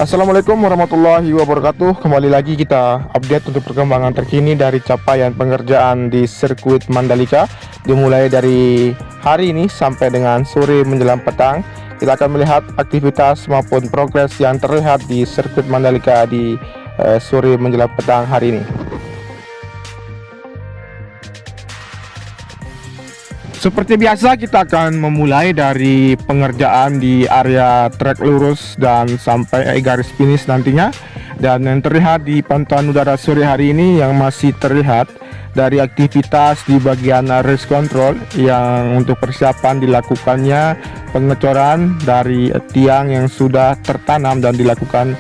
Assalamualaikum warahmatullahi wabarakatuh. Kembali lagi kita update untuk perkembangan terkini dari capaian pengerjaan di sirkuit Mandalika, dimulai dari hari ini sampai dengan sore menjelang petang. Kita akan melihat aktivitas maupun progres yang terlihat di sirkuit Mandalika di sore menjelang petang hari ini. Seperti biasa, kita akan memulai dari pengerjaan di area trek lurus dan sampai garis finish nantinya. Dan yang terlihat di pantauan udara sore hari ini yang masih terlihat dari aktivitas di bagian race control yang untuk persiapan dilakukannya pengecoran dari tiang yang sudah tertanam dan dilakukan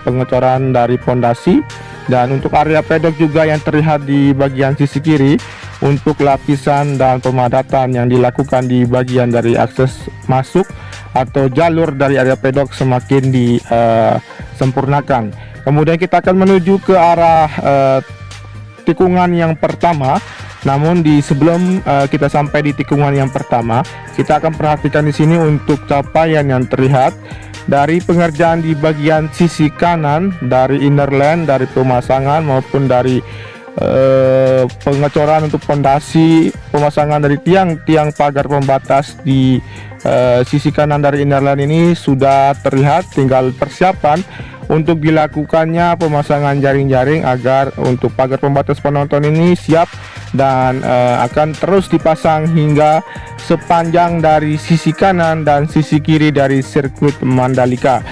pengecoran dari pondasi. Dan untuk area pedok juga yang terlihat di bagian sisi kiri untuk lapisan dan pemadatan yang dilakukan di bagian dari akses masuk atau jalur dari area pedok semakin disempurnakan. Kemudian kita akan menuju ke arah tikungan yang pertama. Namun di sebelum kita sampai di tikungan yang pertama, kita akan perhatikan di sini untuk capaian yang terlihat dari pengerjaan di bagian sisi kanan dari inner lane, dari pemasangan maupun dari pengecoran untuk pondasi, pemasangan dari tiang pagar pembatas di sisi kanan dari inner lane ini sudah terlihat. Tinggal persiapan untuk dilakukannya pemasangan jaring-jaring agar untuk pagar pembatas penonton ini siap dan akan terus dipasang hingga sepanjang dari sisi kanan dan sisi kiri dari sirkuit Mandalika.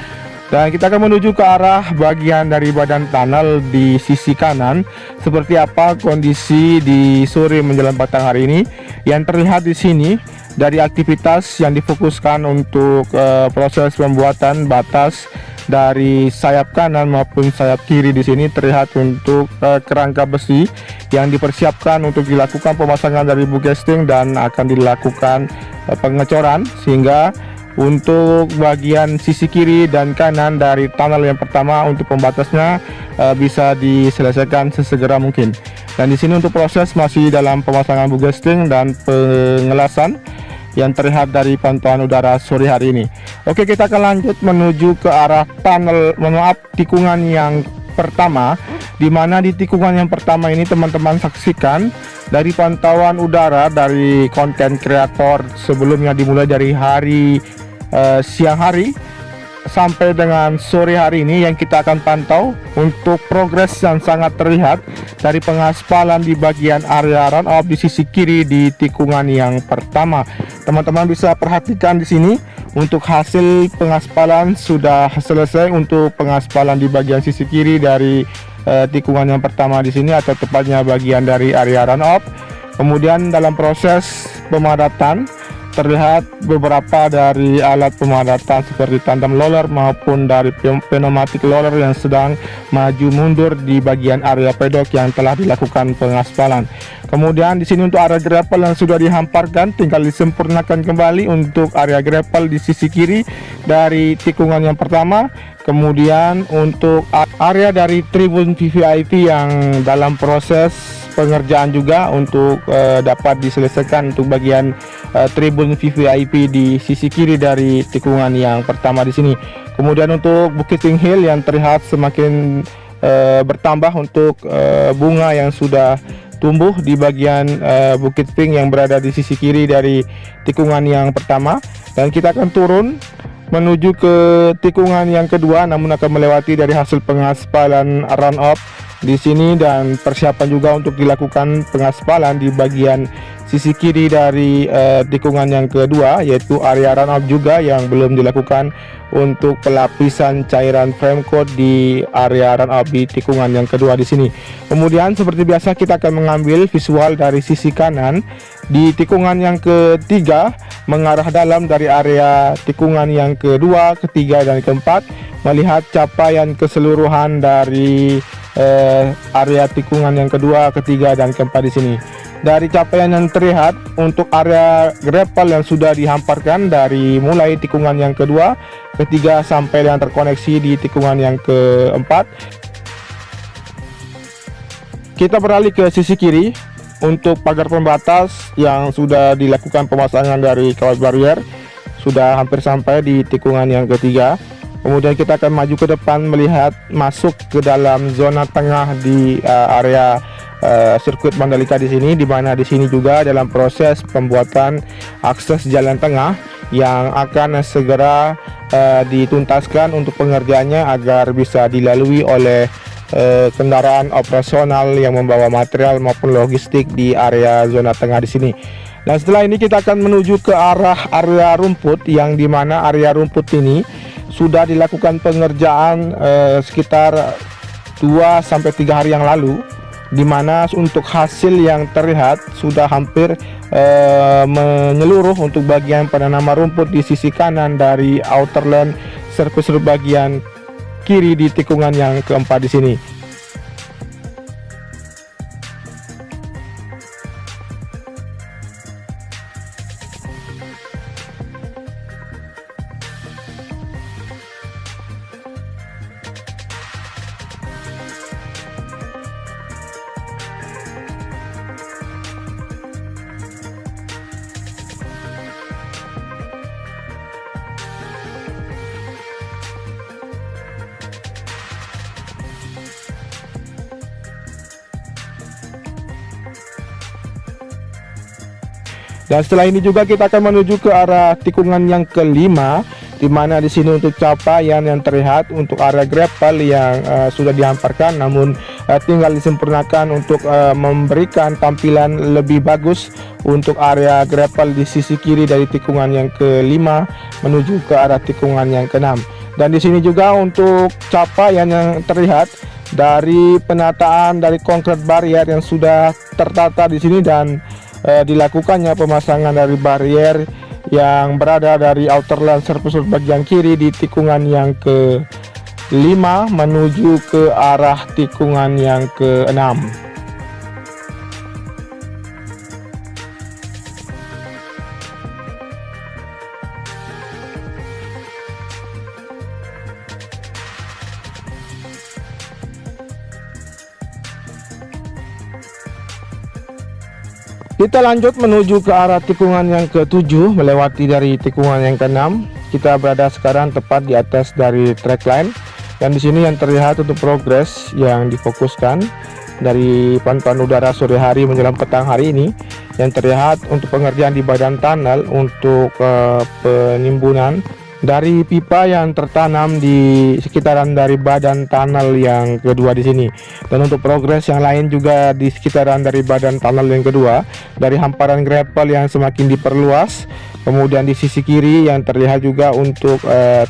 Dan kita akan menuju ke arah bagian dari badan tunnel di sisi kanan. Seperti apa kondisi di sore menjelang petang hari ini? Yang terlihat di sini dari aktivitas yang difokuskan untuk proses pembuatan batas dari sayap kanan maupun sayap kiri. Di sini terlihat untuk kerangka besi yang dipersiapkan untuk dilakukan pemasangan dari bukesting dan akan dilakukan pengecoran, sehingga untuk bagian sisi kiri dan kanan dari tunnel yang pertama untuk pembatasnya bisa diselesaikan sesegera mungkin. Dan di sini untuk proses masih dalam pemasangan bukesting dan pengelasan yang terlihat dari pantauan udara sore hari ini. Oke, kita akan lanjut menuju ke arah tunnel, tikungan yang pertama, di mana di tikungan yang pertama ini teman-teman saksikan dari pantauan udara dari konten kreator sebelumnya, dimulai dari hari siang hari sampai dengan sore hari ini yang kita akan pantau untuk progres yang sangat terlihat dari pengaspalan di bagian area run off di sisi kiri di tikungan yang pertama. Teman-teman bisa perhatikan di sini untuk hasil pengaspalan sudah selesai untuk pengaspalan di bagian sisi kiri dari tikungan yang pertama di sini, atau tepatnya bagian dari area run off. Kemudian dalam proses pemadatan terlihat beberapa dari alat pemadatan seperti tandem roller maupun dari pneumatic roller yang sedang maju mundur di bagian area pedok yang telah dilakukan pengaspalan. Kemudian di sini untuk area gravel yang sudah dihamparkan tinggal disempurnakan kembali untuk area gravel di sisi kiri dari tikungan yang pertama. Kemudian untuk area dari tribun VVIP yang dalam proses pengerjaan juga untuk dapat diselesaikan untuk bagian tribun VVIP di sisi kiri dari tikungan yang pertama di sini. Kemudian untuk Bukit Pink Hill yang terlihat semakin bertambah untuk bunga yang sudah tumbuh di bagian Bukit Pink yang berada di sisi kiri dari tikungan yang pertama. Dan kita akan turun menuju ke tikungan yang kedua, namun akan melewati dari hasil pengaspalan run off di sini dan persiapan juga untuk dilakukan pengaspalan di bagian sisi kiri dari tikungan yang kedua, yaitu area run off juga yang belum dilakukan untuk pelapisan cairan frame coat di area run off di tikungan yang kedua di sini. Kemudian seperti biasa kita akan mengambil visual dari sisi kanan di tikungan yang ketiga mengarah dalam dari area tikungan yang kedua, ketiga dan keempat, melihat capaian keseluruhan dari area tikungan yang kedua, ketiga dan keempat di sini. Dari capaian yang terlihat untuk area gravel yang sudah dihamparkan dari mulai tikungan yang kedua, ketiga sampai yang terkoneksi di tikungan yang keempat. Kita beralih ke sisi kiri. untuk pagar pembatas yang sudah dilakukan pemasangan dari kawat barrier sudah hampir sampai di tikungan yang ketiga. Kemudian kita akan maju ke depan melihat masuk ke dalam zona tengah di area sirkuit Mandalika di sini, di mana di sini juga dalam proses pembuatan akses jalan tengah yang akan segera dituntaskan untuk pengerjaannya agar bisa dilalui oleh kendaraan operasional yang membawa material maupun logistik di area zona tengah di sini. Dan setelah ini kita akan menuju ke arah area rumput, yang dimana area rumput ini sudah dilakukan pengerjaan sekitar 2-3 hari yang lalu, dimana untuk hasil yang terlihat sudah hampir menyeluruh untuk bagian penanaman rumput di sisi kanan dari outer lane surface road bagian kiri di tikungan yang keempat di sini. Dan setelah ini juga kita akan menuju ke arah tikungan yang kelima, di mana di sini untuk capaian yang terlihat untuk area gravel yang sudah dihamparkan, namun tinggal disempurnakan untuk memberikan tampilan lebih bagus untuk area gravel di sisi kiri dari tikungan yang kelima menuju ke arah tikungan yang keenam. Dan di sini juga untuk capaian yang terlihat dari penataan dari konkret barrier yang sudah tertata di sini dan dilakukannya pemasangan dari barrier yang berada dari outer lane surface road bagian kiri di tikungan yang ke-5 menuju ke arah tikungan yang ke-6. Kita lanjut menuju ke arah tikungan yang ke-7 melewati dari tikungan yang ke-6. Kita berada sekarang tepat di atas dari track line, dan di sini yang terlihat untuk progres yang difokuskan dari pantauan udara sore hari menjelang petang hari ini, yang terlihat untuk pengerjaan di badan tunnel untuk penimbunan dari pipa yang tertanam di sekitaran dari badan tunnel yang kedua di sini. Dan untuk progres yang lain juga di sekitaran dari badan tunnel yang kedua, dari hamparan gravel yang semakin diperluas. Kemudian di sisi kiri yang terlihat juga untuk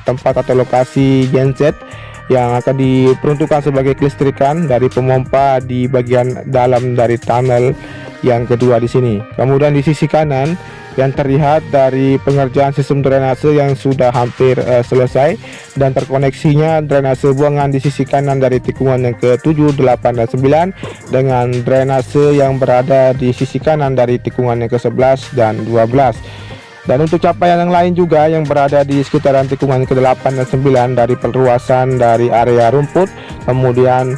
tempat atau lokasi genset yang akan diperuntukkan sebagai kelistrikan dari pemompa di bagian dalam dari tunnel yang kedua di sini. Kemudian di sisi kanan yang terlihat dari pengerjaan sistem drainase yang sudah hampir selesai, dan terkoneksinya drainase buangan di sisi kanan dari tikungan yang ke-7, 8, dan 9 dengan drainase yang berada di sisi kanan dari tikungan yang ke-11 dan 12. Dan untuk capaian yang lain juga yang berada di sekitaran tikungan ke-8 dan 9 dari perluasan dari area rumput, kemudian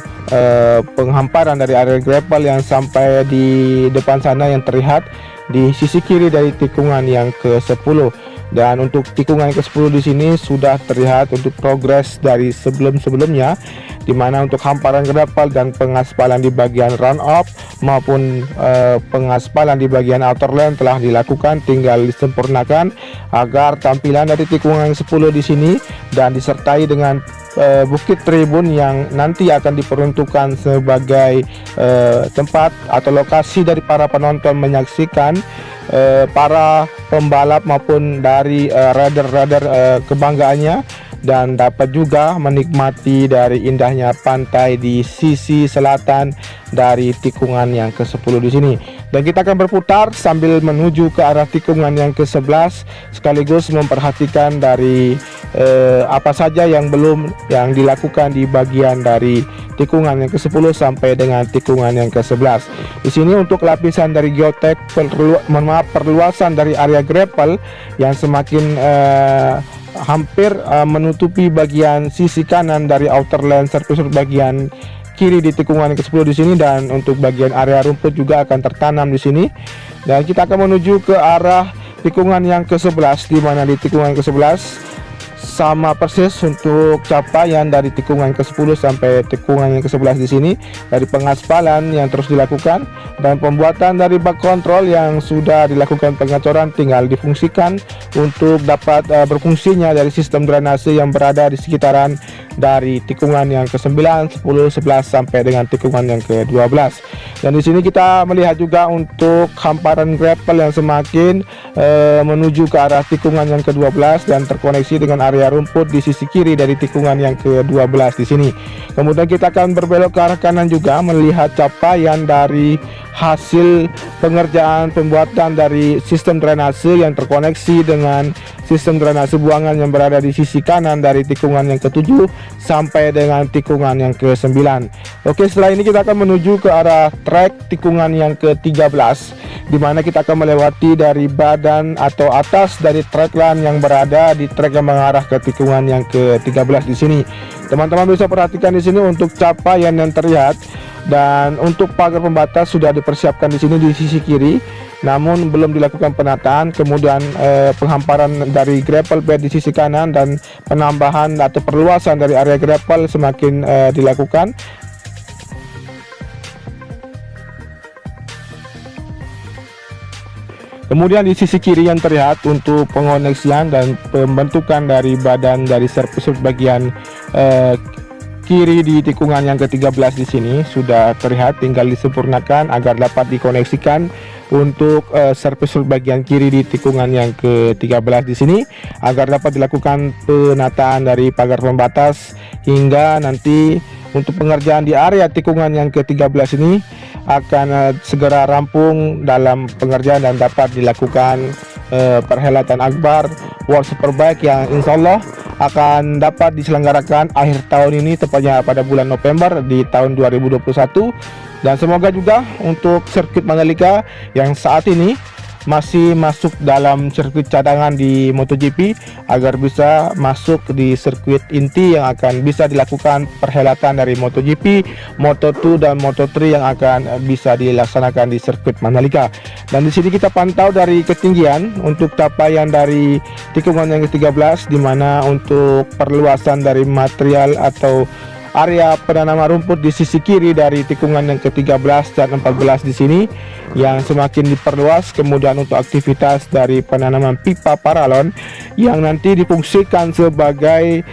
penghamparan dari area gravel yang sampai di depan sana yang terlihat di sisi kiri dari tikungan yang ke-10. Dan untuk tikungan ke-10 di sini sudah terlihat untuk progres dari sebelum-sebelumnya, di mana untuk hamparan gravel dan pengaspalan di bagian run off maupun pengaspalan di bagian outer lane telah dilakukan, tinggal disempurnakan agar tampilan dari tikungan 10 di sini dan disertai dengan bukit tribun yang nanti akan diperuntukkan sebagai tempat atau lokasi dari para penonton menyaksikan para pembalap maupun dari rider-rider kebanggaannya, dan dapat juga menikmati dari indahnya pantai di sisi selatan dari tikungan yang ke-10 di sini. Dan kita akan berputar sambil menuju ke arah tikungan yang ke-11 sekaligus memperhatikan dari apa saja yang belum yang dilakukan di bagian dari tikungan yang ke-10 sampai dengan tikungan yang ke-11. Di sini untuk lapisan dari geotek, perluasan dari area gravel yang semakin hampir menutupi bagian sisi kanan dari outer lane surface bagian kiri di tikungan yang ke-10 di sini, dan untuk bagian area rumput juga akan tertanam di sini. Dan kita akan menuju ke arah tikungan yang ke-11, di mana di tikungan ke-11 sama persis untuk capaian dari tikungan ke-10 sampai tikungan yang ke-11 di sini, dari pengaspalan yang terus dilakukan dan pembuatan dari bak kontrol yang sudah dilakukan pengecoran, tinggal difungsikan untuk dapat berfungsinya dari sistem drainase yang berada di sekitaran dari tikungan yang ke-9, 10, 11 sampai dengan tikungan yang ke-12. Dan di sini kita melihat juga untuk hamparan gravel yang semakin menuju ke arah tikungan yang ke-12 dan terkoneksi dengan area rumput di sisi kiri dari tikungan yang ke-12 di sini. Kemudian kita akan berbelok ke arah kanan juga melihat capaian dari hasil pengerjaan pembuatan dari sistem drainase yang terkoneksi dengan sistem drainase buangan yang berada di sisi kanan dari tikungan yang ke-7 sampai dengan tikungan yang ke-9. Oke, setelah ini kita akan menuju ke arah trek tikungan yang ke-13, di mana kita akan melewati dari badan atau atas dari trek line yang berada di trek yang mengarah ke tikungan yang ke-13 di sini. Teman-teman bisa perhatikan di sini untuk capaian yang terlihat, dan untuk pagar pembatas sudah dipersiapkan di sini di sisi kiri, namun belum dilakukan penataan. Kemudian penghamparan dari gravel bed di sisi kanan dan penambahan atau perluasan dari area gravel semakin dilakukan. Kemudian di sisi kiri yang terlihat untuk pengoneksian dan pembentukan dari badan dari servis bagian kiri di tikungan yang ke-13 di sini sudah terlihat, tinggal disempurnakan agar dapat dikoneksikan untuk servis bagian kiri di tikungan yang ke-13 di sini, agar dapat dilakukan penataan dari pagar pembatas hingga nanti untuk pengerjaan di area tikungan yang ke-13 ini akan segera rampung dalam pengerjaan dan dapat dilakukan perhelatan akbar World Superbike yang insya Allah akan dapat diselenggarakan akhir tahun ini, tepatnya pada bulan November di tahun 2021. Dan semoga juga untuk sirkuit Mandalika yang saat ini masih masuk dalam sirkuit cadangan di MotoGP agar bisa masuk di sirkuit inti yang akan bisa dilakukan perhelatan dari MotoGP, Moto2 dan Moto3 yang akan bisa dilaksanakan di sirkuit Mandalika. Dan di sini kita pantau dari ketinggian untuk capaian dari tikungan yang ke-13, di mana untuk perluasan dari material atau area penanaman rumput di sisi kiri dari tikungan yang ke-13 dan 14 di sini yang semakin diperluas. Kemudian untuk aktivitas dari penanaman pipa paralon yang nanti difungsikan sebagai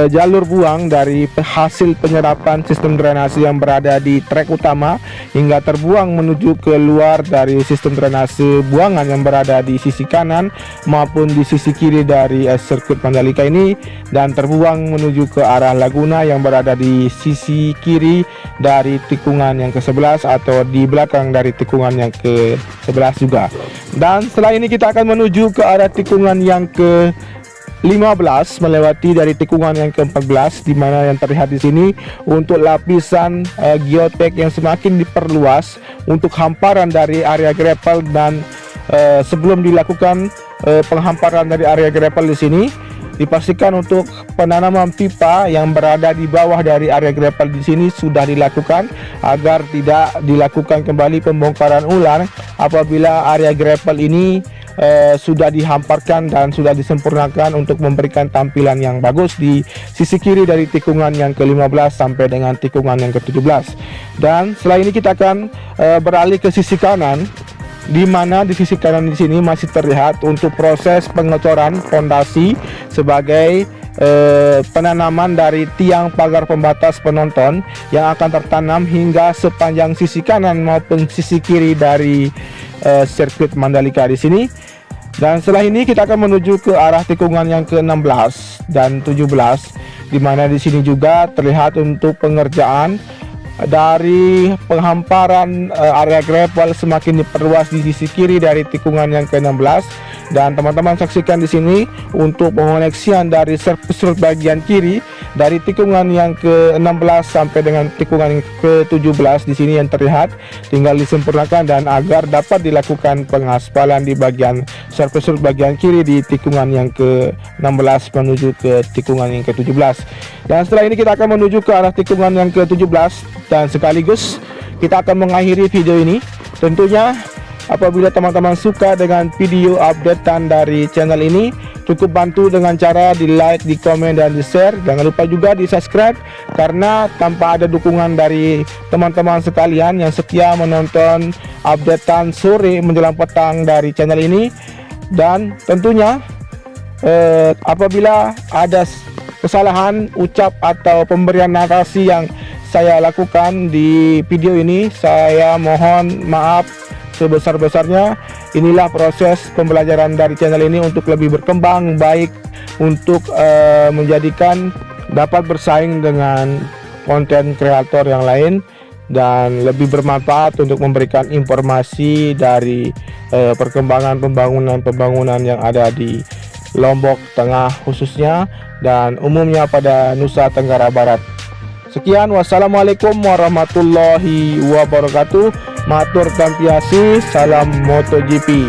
jalur buang dari hasil penyerapan sistem drainase yang berada di trek utama hingga terbuang menuju keluar dari sistem drainase buangan yang berada di sisi kanan maupun di sisi kiri dari sirkuit Mandalika ini, dan terbuang menuju ke arah Laguna yang berada di sisi kiri dari tikungan yang ke-11 atau di belakang dari tikungan yang ke-11 juga. Dan setelah ini kita akan menuju ke arah tikungan yang ke-15 melewati dari tikungan yang ke-14, di mana yang terlihat di sini untuk lapisan geotek yang semakin diperluas untuk hamparan dari area gravel. Dan sebelum dilakukan penghamparan dari area gravel di sini, dipastikan untuk penanaman pipa yang berada di bawah dari area gravel di sini sudah dilakukan agar tidak dilakukan kembali pembongkaran ulang apabila area gravel ini sudah dihamparkan dan sudah disempurnakan untuk memberikan tampilan yang bagus di sisi kiri dari tikungan yang ke-15 sampai dengan tikungan yang ke-17. Dan setelah ini kita akan beralih ke sisi kanan, di mana di sisi kanan di sini masih terlihat untuk proses pengecoran fondasi sebagai penanaman dari tiang pagar pembatas penonton yang akan tertanam hingga sepanjang sisi kanan maupun sisi kiri dari sirkuit Mandalika di sini. Dan setelah ini kita akan menuju ke arah tikungan yang ke-16 dan 17, di mana di sini juga terlihat untuk pengerjaan dari penghamparan area gravel semakin diperluas di sisi kiri dari tikungan yang ke-16. Dan teman-teman saksikan di sini untuk pengoneksian dari servis bagian kiri dari tikungan yang ke-16 sampai dengan tikungan yang ke-17 di sini yang terlihat tinggal disempurnakan dan agar dapat dilakukan pengaspalan di bagian servis bagian kiri di tikungan yang ke-16 menuju ke tikungan yang ke-17. Dan setelah ini kita akan menuju ke arah tikungan yang ke-17 Dan sekaligus kita akan mengakhiri video ini. Tentunya apabila teman-teman suka dengan video updatean dari channel ini, cukup bantu dengan cara di like, di komen, dan di share. Jangan lupa juga di subscribe, karena tanpa ada dukungan dari teman-teman sekalian yang setia menonton updatean sore menjelang petang dari channel ini. Dan tentunya apabila ada kesalahan ucap atau pemberian narasi yang saya lakukan di video ini, saya mohon maaf sebesar-besarnya. Inilah proses pembelajaran dari channel ini untuk lebih berkembang baik, untuk menjadikan dapat bersaing dengan konten kreator yang lain, dan lebih bermanfaat untuk memberikan informasi dari perkembangan pembangunan yang ada di Lombok Tengah khususnya, dan umumnya pada Nusa Tenggara Barat. Sekian, wassalamualaikum warahmatullahi wabarakatuh. Matur tampiasi, salam MotoGP.